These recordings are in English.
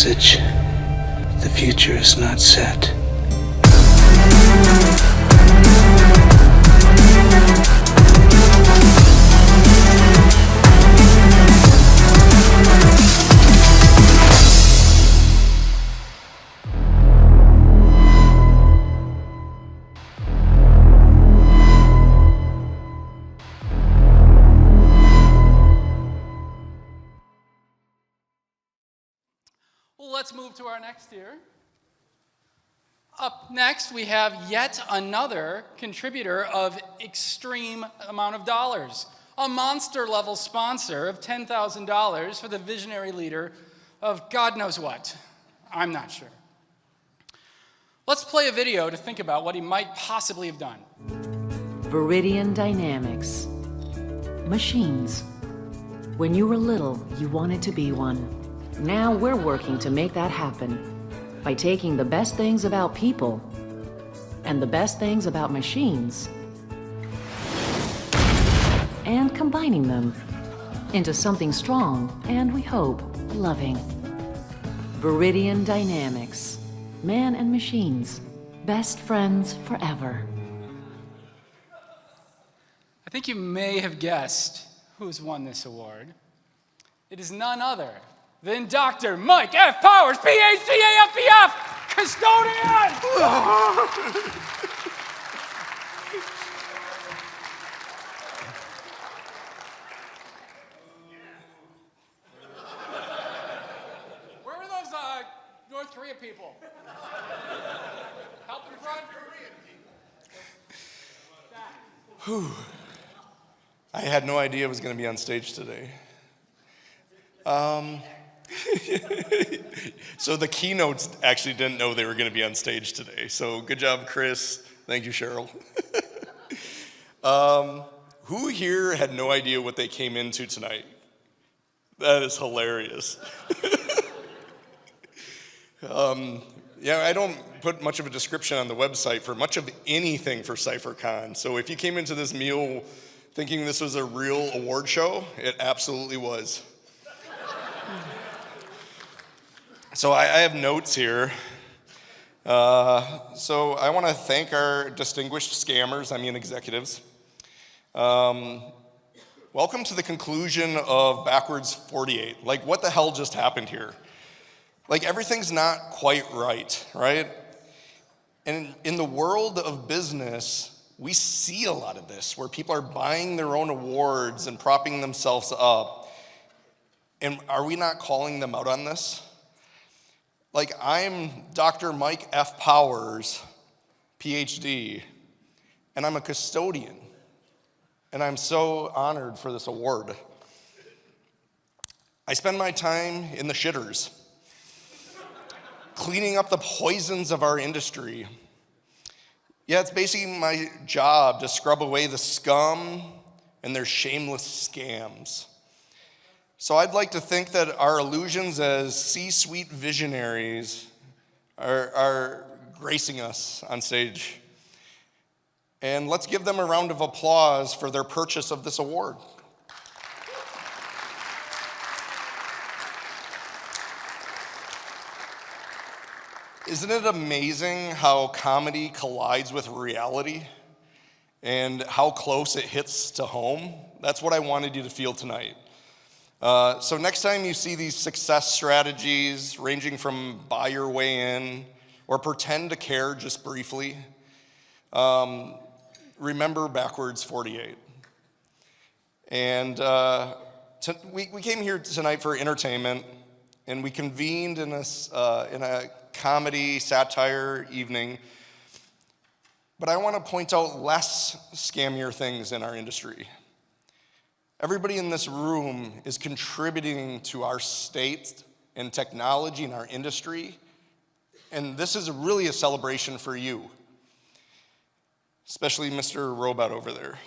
message. The future is not set. Let's move to our next tier. Up next, we have yet another contributor of extreme amount of dollars, a monster-level sponsor of $10,000 for the visionary leader of God knows what. I'm not sure. Let's play a video to think about what he might possibly have done. Viridian Dynamics. Machines. When you were little, you wanted to be one. Now we're working to make that happen by taking the best things about people and the best things about machines and combining them into something strong and, we hope, loving. Viridian Dynamics. Man and machines. Best friends forever. I think you may have guessed who's won this award. It is none other than Dr. Mike F. Powers, PhD, AFPF, custodian! Where are those North Korea people? Help in front? Whew. I had no idea I was going to be on stage today. So the keynotes actually didn't know they were going to be on stage today. So good job, Chris. Thank you, Cheryl. Who here had no idea what they came into tonight? That is hilarious. Yeah, I don't put much of a description on the website for much of anything for CypherCon. So if you came into this meal thinking this was a real award show, it absolutely was. So I have notes here. So I want to thank our distinguished scammers, executives. Welcome to the conclusion of Backward48. Like, what the hell just happened here? Like, everything's not quite right? And in the world of business, we see a lot of this, where people are buying their own awards and propping themselves up. And are we not calling them out on this? Like, I'm Dr. Mike F. Powers, PhD, and I'm a custodian. And I'm so honored for this award. I spend my time in the shitters, cleaning up the poisons of our industry. Yeah, it's basically my job to scrub away the scum and their shameless scams. So I'd like to think that our illusions as C-suite visionaries are gracing us on stage. And let's give them a round of applause for their purchase of this award. Isn't it amazing how comedy collides with reality and how close it hits to home? That's what I wanted you to feel tonight. So next time you see these success strategies ranging from buy your way in or pretend to care just briefly, remember Backward48. And we came here tonight for entertainment, and we convened in a comedy satire evening. But I want to point out less scammier things in our industry. Everybody in this room is contributing to our state and technology in our industry, and this is really a celebration for you, especially Mr. Robot over there.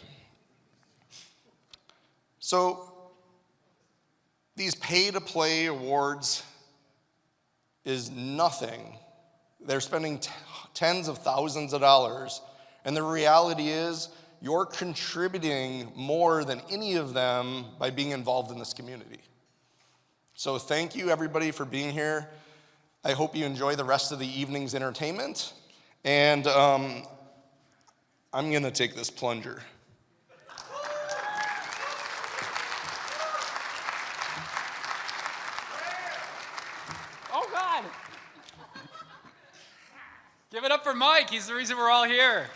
So these pay-to-play awards is nothing. They're spending tens of thousands of dollars, and the reality is you're contributing more than any of them by being involved in this community. So thank you, everybody, for being here. I hope you enjoy the rest of the evening's entertainment. And I'm gonna take this plunger. Oh, God. Give it up for Mike. He's the reason we're all here.